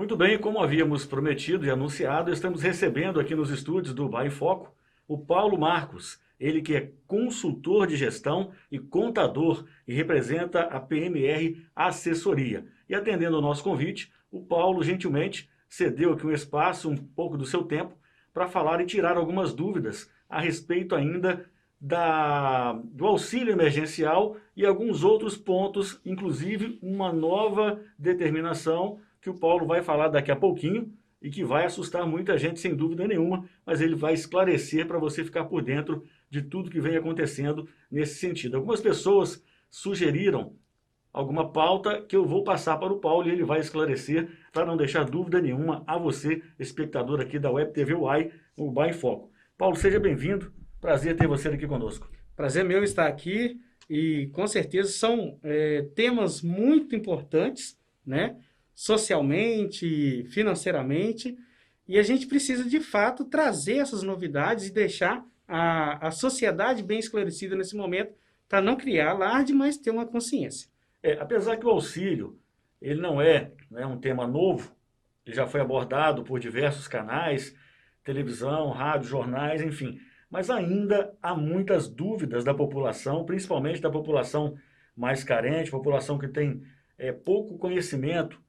Muito bem, como havíamos prometido e anunciado, estamos recebendo aqui nos estúdios do Bahia em Foco o Paulo Marcos, ele que é consultor de gestão e contador e representa a PMR Assessoria. E atendendo ao nosso convite, o Paulo gentilmente cedeu aqui um espaço, um pouco do seu tempo, para falar e tirar algumas dúvidas a respeito ainda do auxílio emergencial e alguns outros pontos, inclusive uma nova determinação que o Paulo vai falar daqui a pouquinho e que vai assustar muita gente, sem dúvida nenhuma, mas ele vai esclarecer para você ficar por dentro de tudo que vem acontecendo nesse sentido. Algumas pessoas sugeriram alguma pauta que eu vou passar para o Paulo e ele vai esclarecer para não deixar dúvida nenhuma a você, espectador aqui da Web TV Uai, o Bahia em Foco. Paulo, seja bem-vindo. Prazer ter você aqui conosco. Prazer meu estar aqui e com certeza são temas muito importantes, né? Socialmente, financeiramente, e a gente precisa de fato trazer essas novidades e deixar a sociedade bem esclarecida nesse momento para não criar alarde, mas ter uma consciência. Apesar que o auxílio ele não é um tema novo, ele já foi abordado por diversos canais, televisão, rádio, jornais, enfim. Mas ainda há muitas dúvidas da população, principalmente da população mais carente, população que tem pouco conhecimento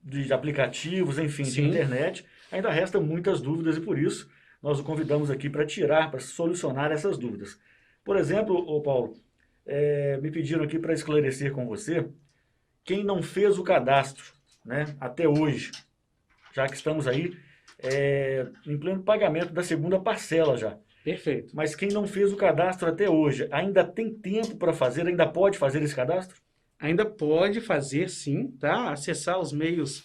de aplicativos, enfim, de internet. Ainda restam muitas dúvidas e por isso nós o convidamos aqui para solucionar essas dúvidas. Por exemplo, Paulo, me pediram aqui para esclarecer com você quem não fez o cadastro, né, até hoje, já que estamos aí em pleno pagamento da segunda parcela já. Perfeito. Mas quem não fez o cadastro até hoje, ainda tem tempo para fazer, ainda pode fazer esse cadastro? Ainda pode fazer sim, tá? Acessar os meios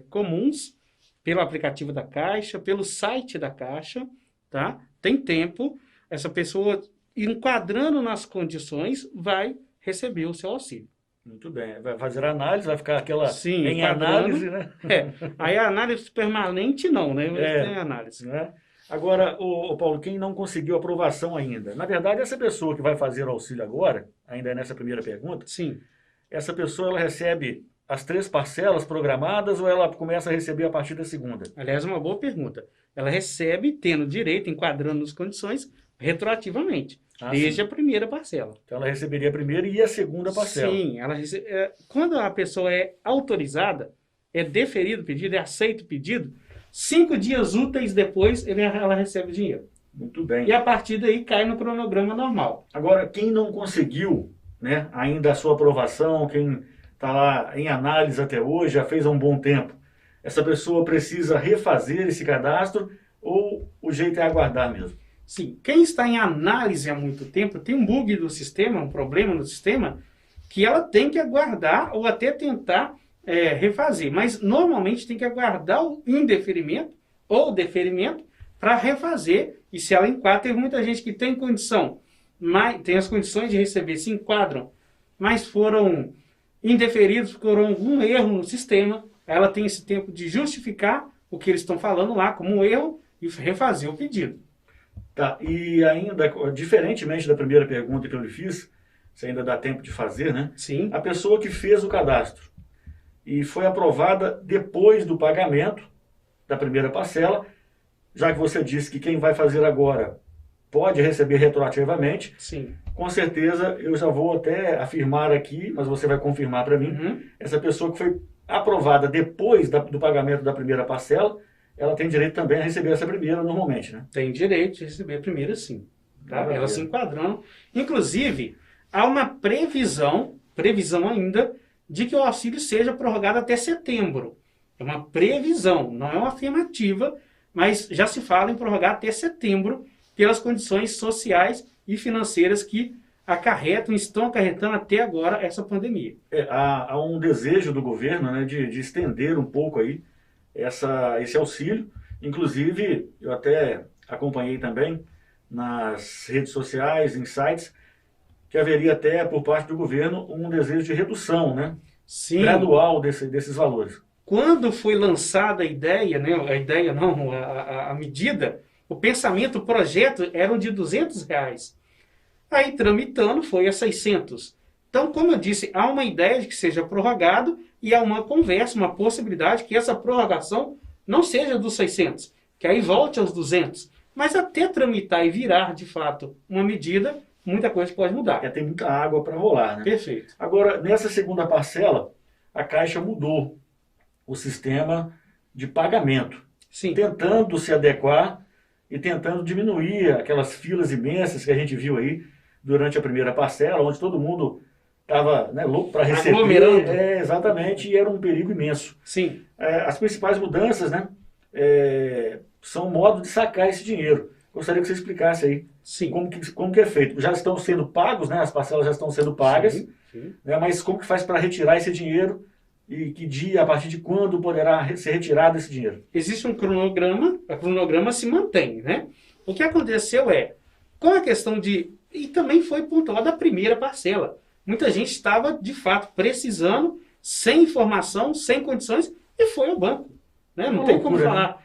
comuns pelo aplicativo da Caixa, pelo site da Caixa, tá? Tem tempo, essa pessoa enquadrando nas condições vai receber o seu auxílio. Muito bem, vai fazer a análise, vai ficar aquela sim, em análise, né? Aí a análise permanente não, né? Tem análise. Né? Agora, Paulo, quem não conseguiu aprovação ainda, na verdade essa pessoa que vai fazer o auxílio agora, ainda nessa primeira pergunta, sim, essa pessoa ela recebe as 3 parcelas programadas ou ela começa a receber a partir da segunda? Aliás, uma boa pergunta. Ela recebe, tendo direito, enquadrando as condições, retroativamente, desde a primeira parcela. Então ela receberia a primeira e a segunda parcela. Sim, quando a pessoa é autorizada, é deferido o pedido, é aceito o pedido, 5 dias úteis depois ela recebe o dinheiro. Muito bem. E a partir daí cai no cronograma normal. Agora, quem não conseguiu, né, ainda a sua aprovação, quem está lá em análise até hoje, já fez há um bom tempo, essa pessoa precisa refazer esse cadastro ou o jeito é aguardar mesmo? Sim, quem está em análise há muito tempo tem um bug do sistema, um problema no sistema, que ela tem que aguardar ou até tentar refazer. Mas normalmente tem que aguardar o indeferimento ou deferimento para refazer. E se ela enquadra, tem muita gente que tem condição, tem as condições de receber, se enquadram, mas foram indeferidos por algum erro no sistema. Ela tem esse tempo de justificar o que eles estão falando lá como um erro e refazer o pedido. Tá, e ainda, diferentemente da primeira pergunta que eu lhe fiz, se ainda dá tempo de fazer, né? Sim. A pessoa que fez o cadastro e foi aprovada depois do pagamento da primeira parcela, já que você disse que quem vai fazer agora pode receber retroativamente, sim, com certeza eu já vou até afirmar aqui, mas você vai confirmar para mim, essa pessoa que foi aprovada depois do pagamento da primeira parcela, ela tem direito também a receber essa primeira normalmente, né? Tem direito de receber a primeira, sim. Tá? Ela se enquadrando. Inclusive, há uma previsão ainda, de que o auxílio seja prorrogado até setembro. É uma previsão, não é uma afirmativa, mas já se fala em prorrogar até setembro pelas condições sociais e financeiras que estão acarretando até agora essa pandemia. Há um desejo do governo, né, de estender um pouco aí esse auxílio. Inclusive, eu até acompanhei também nas redes sociais, em sites, que haveria até, por parte do governo, um desejo de redução, né? Sim. Gradual desses valores. Quando foi lançada a ideia, né, a medida, o pensamento, o projeto eram de R$200. Aí, tramitando, foi a 600. Então, como eu disse, há uma ideia de que seja prorrogado e há uma conversa, uma possibilidade que essa prorrogação não seja dos 600, que aí volte aos 200. Mas até tramitar e virar, de fato, uma medida, muita coisa pode mudar. Tem muita água para rolar, né? Perfeito. Agora, nessa segunda parcela, a Caixa mudou o sistema de pagamento, Sim. tentando se adequar e tentando diminuir aquelas filas imensas que a gente viu aí durante a primeira parcela, onde todo mundo estava, né, louco para receber. Aglomerando. Exatamente, e era um perigo imenso. Sim. As principais mudanças, né, são o modo de sacar esse dinheiro. Gostaria que você explicasse aí. Sim. Como que é feito. Já estão sendo pagos, né, as parcelas já estão sendo pagas, Sim, sim. né, mas como que faz para retirar esse dinheiro e que dia, a partir de quando poderá ser retirado esse dinheiro? Existe um cronograma, o cronograma se mantém, né? O que aconteceu é, com a questão de... E também foi pontuada a primeira parcela. Muita gente estava, de fato, precisando, sem informação, sem condições, e foi ao banco. Né? Não tem como falar...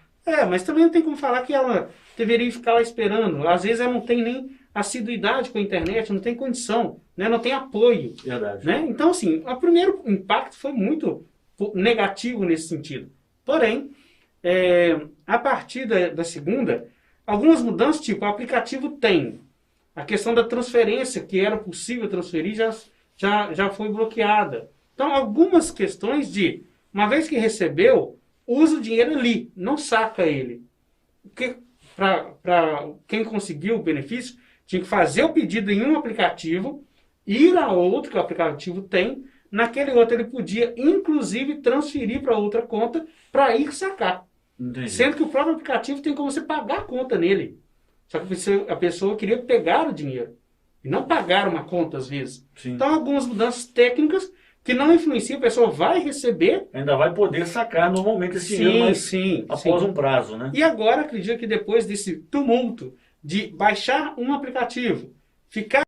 mas também não tem como falar que ela deveria ficar lá esperando. Às vezes ela não tem nem assiduidade com a internet, não tem condição, né? Não tem apoio. Verdade. Né? Então, assim, o primeiro impacto foi muito negativo nesse sentido. Porém, a partir da segunda, algumas mudanças, tipo, o aplicativo tem a questão da transferência, que era possível transferir, já foi bloqueada. Então, algumas questões de, uma vez que recebeu, usa o dinheiro ali, não saca ele. Porque para quem conseguiu o benefício, tinha que fazer o pedido em um aplicativo, ir a outro que o aplicativo tem, naquele outro ele podia, inclusive, transferir para outra conta para ir sacar. Entendi. Sendo que o próprio aplicativo tem como você pagar a conta nele. Só que a pessoa queria pegar o dinheiro e não pagar uma conta às vezes. Sim. Então, algumas mudanças técnicas que não influenciam, a pessoa vai receber. Ainda vai poder sacar normalmente esse dinheiro, mas após um prazo, né? E agora, acredito que depois desse tumulto de baixar um aplicativo, ficar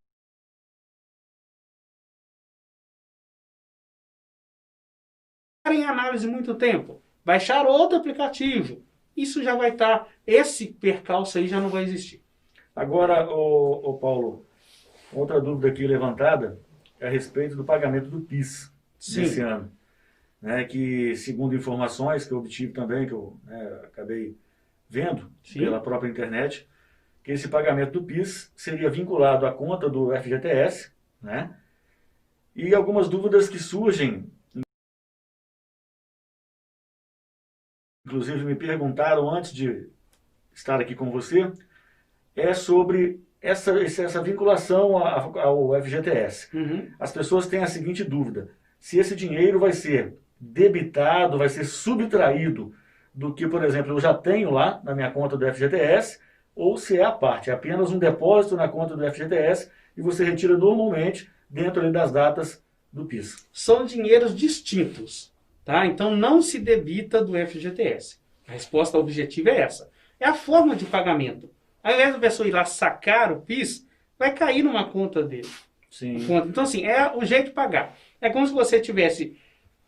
em análise muito tempo, baixar outro aplicativo, isso já vai estar, esse percalço aí já não vai existir. Agora, ô Paulo, outra dúvida aqui levantada é a respeito do pagamento do PIS desse ano. Né, que, segundo informações que eu obtive também, que eu acabei vendo pela própria internet, que esse pagamento do PIS seria vinculado à conta do FGTS, né? E algumas dúvidas que surgem, inclusive me perguntaram antes de estar aqui com você, é sobre essa vinculação ao FGTS. As pessoas têm a seguinte dúvida: se esse dinheiro vai ser debitado, vai ser subtraído do que, por exemplo, eu já tenho lá na minha conta do FGTS, ou se é a parte, é apenas um depósito na conta do FGTS e você retira normalmente dentro ali das datas do PIS. São dinheiros distintos, tá? Então não se debita do FGTS. A resposta objetiva é essa. É a forma de pagamento. Ao invés da pessoa ir lá sacar o PIS, vai cair numa conta dele. Sim. Então, assim, é o jeito de pagar. É como se você tivesse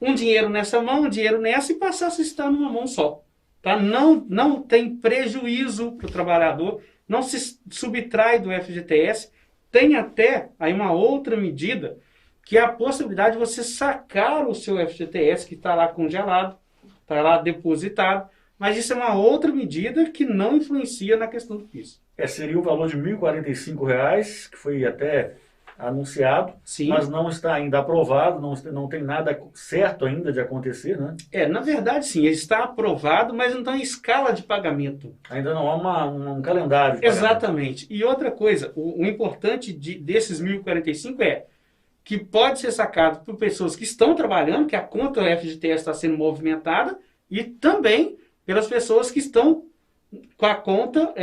um dinheiro nessa mão, um dinheiro nessa, e passasse a estar numa mão só. Tá? Não tem prejuízo para o trabalhador, não se subtrai do FGTS. Tem até aí uma outra medida, que é a possibilidade de você sacar o seu FGTS, que está lá congelado, está lá depositado, mas isso é uma outra medida que não influencia na questão do PIS. Seria o valor de R$ 1.045, que foi até anunciado, Sim. Mas não está ainda aprovado, não tem nada certo ainda de acontecer, né? Na verdade, sim, ele está aprovado, mas não está em escala de pagamento. Ainda não há um calendário de Exatamente. E outra coisa, o importante desses 1.045 é que pode ser sacado por pessoas que estão trabalhando, que a conta do FGTS está sendo movimentada, e também pelas pessoas que estão com a conta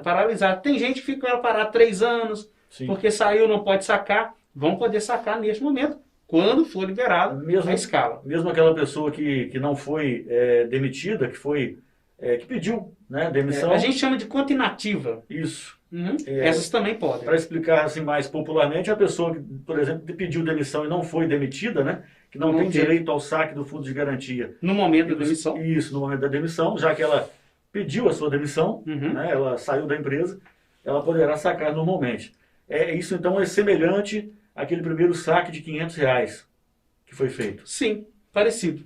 paralisada. Tem gente que fica com ela parada 3 anos, sim, porque saiu, não pode sacar. Vão poder sacar neste momento, quando for liberado a escala. Mesmo aquela pessoa que não foi demitida, que pediu, né, demissão. A gente chama de conta inativa. Isso. Essas também podem. Para explicar assim mais popularmente, a pessoa que, por exemplo, pediu demissão e não foi demitida, né, que não tem direito ao saque do fundo de garantia. No momento da demissão. Isso, no momento da demissão, já que ela pediu a sua demissão, né, ela saiu da empresa, ela poderá sacar normalmente. Isso então é semelhante aquele primeiro saque de R$ 500 que foi feito. Sim, parecido,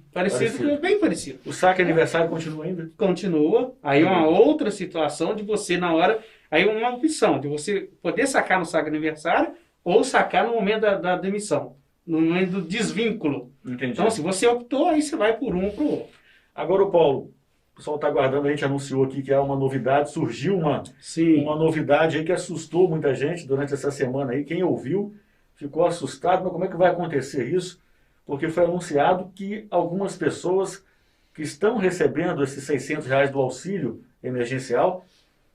bem parecido. O saque aniversário continua ainda? Continua. Aí uma outra situação de você na hora, aí uma opção de você poder sacar no saque aniversário ou sacar no momento da demissão, no momento do desvínculo. Entendi. Então, se você optou, aí você vai por um ou por outro. Agora, o Paulo, o pessoal está aguardando, a gente anunciou aqui que há uma novidade, surgiu uma novidade aí que assustou muita gente durante essa semana aí. Quem ouviu ficou assustado, mas como é que vai acontecer isso? Porque foi anunciado que algumas pessoas que estão recebendo esses R$ 600 do auxílio emergencial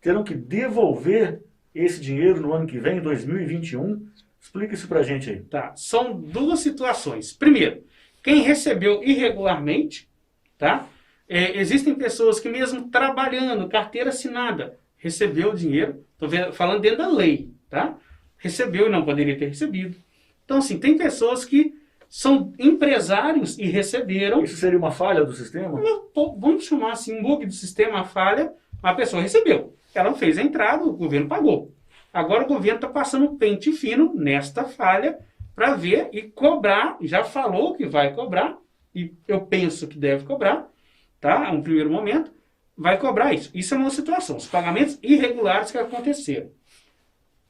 terão que devolver esse dinheiro no ano que vem, em 2021. Explica isso pra gente aí. Tá, são duas situações. Primeiro, quem recebeu irregularmente, tá? Existem pessoas que mesmo trabalhando, carteira assinada, recebeu o dinheiro, estou falando dentro da lei, tá? Recebeu e não poderia ter recebido. Então, assim, tem pessoas que são empresários e receberam. Isso seria uma falha do sistema? Vamos chamar assim, um bug do sistema, falha, a pessoa recebeu. Ela fez a entrada, o governo pagou. Agora o governo está passando pente fino nesta falha para ver e cobrar, já falou que vai cobrar, e eu penso que deve cobrar, tá? Um primeiro momento, vai cobrar isso. Isso é uma situação, os pagamentos irregulares que aconteceram.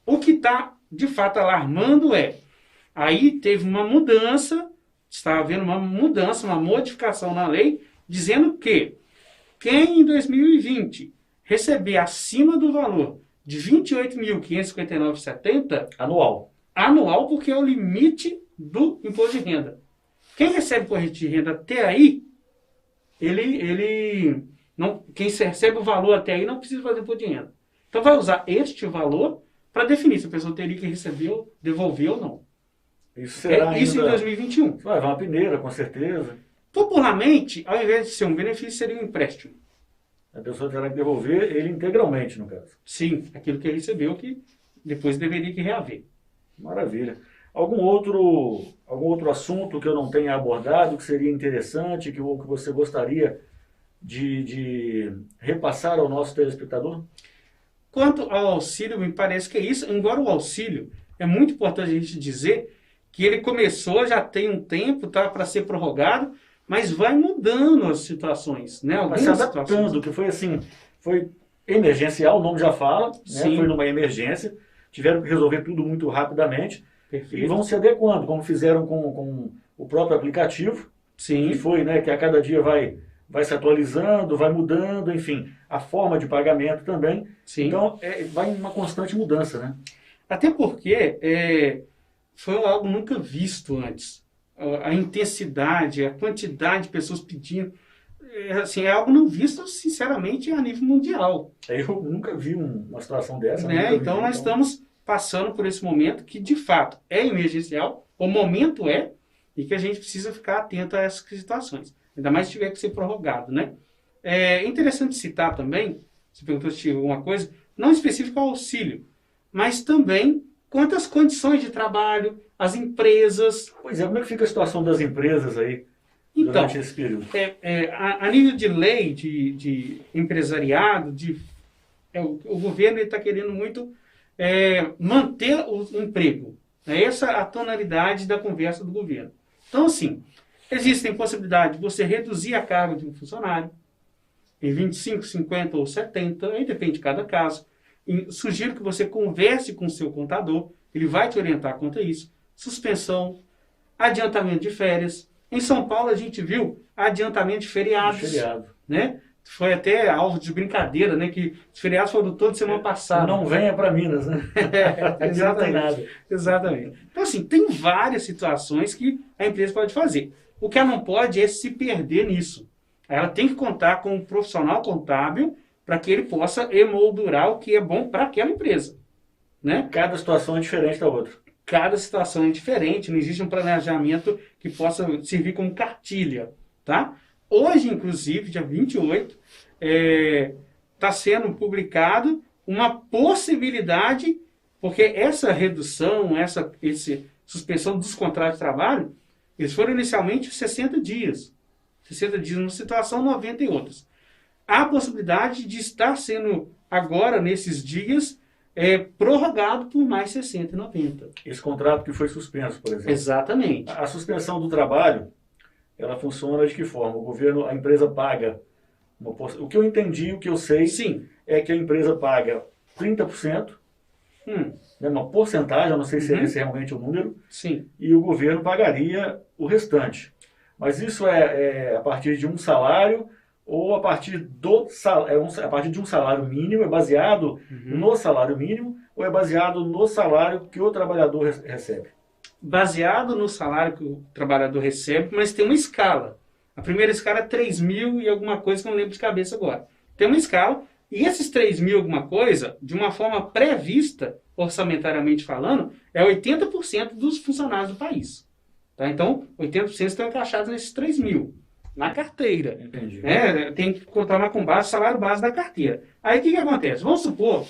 O que está, de fato, alarmando aí teve uma mudança, está havendo uma mudança, uma modificação na lei, dizendo que quem em 2020 receber acima do valor de R$ 28.559,70 anual, porque é o limite do imposto de renda. Quem recebe imposto de renda até aí, quem recebe o valor até aí não precisa fazer imposto de renda. Então vai usar este valor para definir se a pessoa teria que receber, devolver ou não. Isso será isso em 2021. Vai uma peneira, com certeza. Popularmente, ao invés de ser um benefício, seria um empréstimo. A pessoa terá que devolver ele integralmente, no caso. Sim, aquilo que recebeu, que depois deveria que reaver. Maravilha. Algum outro assunto que eu não tenha abordado, que seria interessante, que você gostaria de repassar ao nosso telespectador? Quanto ao auxílio, me parece que é isso. Embora o auxílio, é muito importante a gente dizer que ele começou, já tem um tempo, tá, para ser prorrogado, mas vai mudando as situações, né? Vai se adaptando, que foi assim, foi emergencial, o nome já fala, né? Foi numa emergência, tiveram que resolver tudo muito rapidamente. Perfeito. E vão se adequando, como fizeram com o próprio aplicativo, que foi, né, que a cada dia vai se atualizando, vai mudando, enfim, a forma de pagamento também. Então, vai em uma constante mudança, né? Até porque foi algo nunca visto antes. A intensidade, a quantidade de pessoas pedindo, é algo não visto, sinceramente, a nível mundial. Eu nunca vi uma situação dessa. Então, nós estamos passando por esse momento que, de fato, é emergencial, o momento e que a gente precisa ficar atento a essas situações. Ainda mais se tiver que ser prorrogado, né? É interessante citar também, você perguntou se tinha alguma coisa, não específico ao auxílio, mas também quanto às condições de trabalho, as empresas. Pois é, como é que fica a situação das empresas aí durante esse período? A nível de lei, de empresariado, o governo está querendo muito manter o emprego. É essa a tonalidade da conversa do governo. Então, assim, existem possibilidades de você reduzir a carga de um funcionário em 25, 50 ou 70, aí depende de cada caso. Sugiro que você converse com o seu contador, ele vai te orientar quanto a isso. Suspensão, adiantamento de férias. Em São Paulo a gente viu adiantamento de feriados. Né? Foi até alvo de brincadeira, né? Que os feriados foram todos semana passada. Não venha para Minas, né? Exatamente. Não tem nada. Exatamente. Então, assim, tem várias situações que a empresa pode fazer. O que ela não pode é se perder nisso. Ela tem que contar com um profissional contábil para que ele possa emoldurar o que é bom para aquela empresa. Né? Cada situação é diferente da outra. Cada situação é diferente, não existe um planejamento que possa servir como cartilha. Tá? Hoje, inclusive, dia 28, está sendo publicado uma possibilidade, porque essa redução, essa suspensão dos contratos de trabalho, eles foram inicialmente 60 dias. 60 dias numa situação, 90 em outras. Há a possibilidade de estar sendo, agora, nesses dias, prorrogado por mais 60 e 90. Esse contrato que foi suspenso, por exemplo. Exatamente. A suspensão do trabalho, ela funciona de que forma? O governo, a empresa paga, o que eu entendi, o que eu sei, Sim. é que a empresa paga 30%, né, uma porcentagem, eu não sei se esse é realmente o número, Sim. e o governo pagaria o restante. Mas isso é a partir de um salário ou a partir a partir de um salário mínimo, é baseado no salário mínimo ou é baseado no salário que o trabalhador recebe? Baseado no salário que o trabalhador recebe, mas tem uma escala. A primeira escala é 3 mil e alguma coisa que eu não lembro de cabeça agora. Tem uma escala, e esses 3 mil alguma coisa, de uma forma pré-vista, orçamentariamente falando, é 80% dos funcionários do país. Tá? Então, 80% estão encaixados nesses 3 mil, na carteira. Entendi. Tem que contar com base, salário base da carteira. Aí o que acontece? Vamos supor,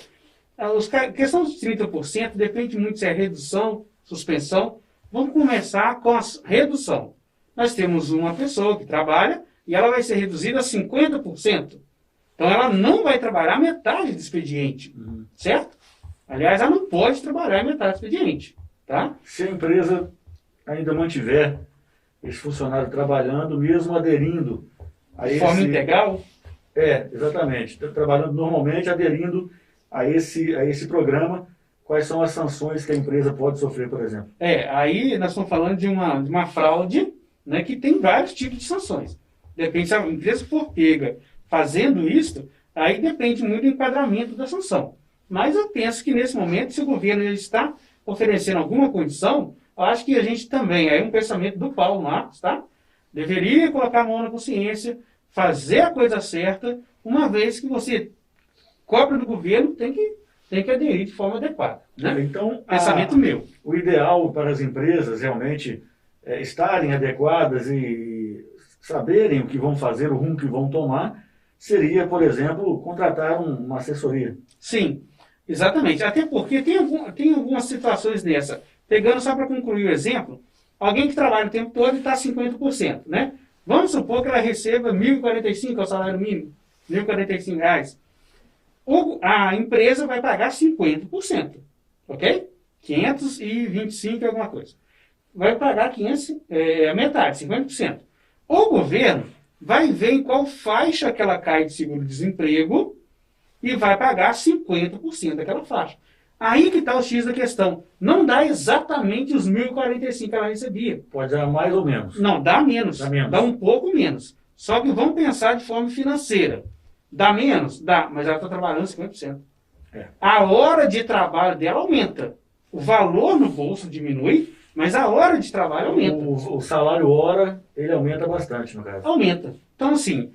a questão dos 30% depende muito se é redução, suspensão. Vamos começar com a redução. Nós temos uma pessoa que trabalha e ela vai ser reduzida a 50%. Então ela não vai trabalhar metade do expediente, certo? Aliás, ela não pode trabalhar metade do expediente, tá? Se a empresa ainda mantiver esse funcionário trabalhando, mesmo aderindo a De forma integral? Exatamente. Trabalhando normalmente, aderindo a esse programa, quais são as sanções que a empresa pode sofrer, por exemplo? Aí nós estamos falando de uma fraude, né, que tem vários tipos de sanções. Depende se a empresa for pega fazendo isso, aí depende muito do enquadramento da sanção. Mas eu penso que nesse momento, se o governo está oferecendo alguma condição, eu acho que a gente também, aí um pensamento do Paulo Marcos, tá? Deveria colocar a mão na consciência, fazer a coisa certa, uma vez que você cobra do governo, tem que aderir de forma adequada. Né? Então, pensamento meu. O ideal para as empresas realmente estarem adequadas e saberem o que vão fazer, o rumo que vão tomar, seria, por exemplo, contratar uma assessoria. Sim, exatamente. Até porque tem algumas situações nessa. Pegando só para concluir o exemplo, alguém que trabalha o tempo todo e está 50%, né? Vamos supor que ela receba R$ 1.045, que é o salário mínimo, R$ 1.045. A empresa vai pagar 50%, ok? 525 alguma coisa. Vai pagar a metade, 50%. O governo vai ver em qual faixa que ela cai de seguro-desemprego e vai pagar 50% daquela faixa. Aí que está o X da questão. Não dá exatamente os 1.045 que ela recebia. Pode dar mais ou menos. Não, dá menos. Dá menos. Dá um pouco menos. Só que vamos pensar de forma financeira. Dá menos? Dá, mas ela está trabalhando 50%. A hora de trabalho dela aumenta. O valor no bolso diminui, mas a hora de trabalho aumenta. O salário hora, ele aumenta bastante, no caso. Aumenta. Então, assim,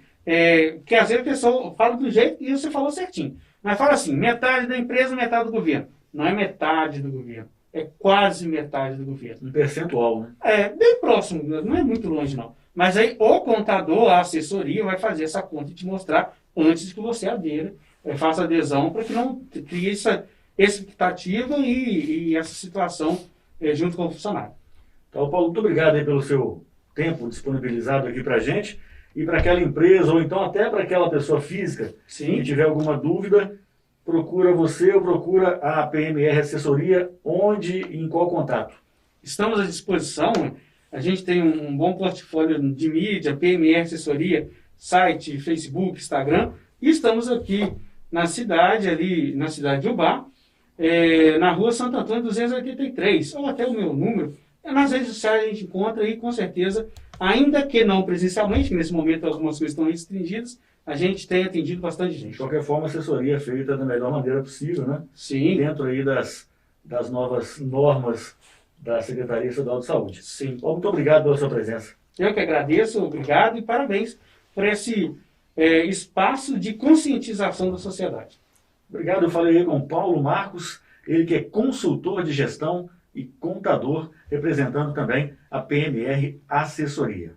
que às vezes a pessoa fala do jeito e você falou certinho. Mas fala assim, metade da empresa, metade do governo. Não é metade do governo. É quase metade do governo. Um percentual, né? Bem próximo, não é muito longe não. Mas aí o contador, a assessoria, vai fazer essa conta e te mostrar antes que você adeira, faça adesão, para que não crie essa expectativa e essa situação junto com o funcionário. Então, Paulo, muito obrigado aí pelo seu tempo disponibilizado aqui para a gente. E para aquela empresa, ou então até para aquela pessoa física, Sim. que tiver alguma dúvida, procura você ou procura a PMR Assessoria, onde e em qual contato? Estamos à disposição. A gente tem um bom portfólio de mídia, PMR Assessoria, site, Facebook, Instagram. E estamos aqui na cidade de Ubá, na rua Santo Antônio 283, ou até o meu número. Nas redes sociais a gente encontra e, com certeza, ainda que não presencialmente, que nesse momento algumas coisas estão restringidas, a gente tem atendido bastante gente. De qualquer forma, a assessoria é feita da melhor maneira possível, né? Sim. Dentro aí das novas normas da Secretaria Estadual de Saúde. Sim. Bom, muito obrigado pela sua presença. Eu que agradeço, obrigado e parabéns por esse espaço de conscientização da sociedade. Obrigado, eu falei aí com Paulo Marcos, ele que é consultor de gestão e contador, representando também a PMR Assessoria.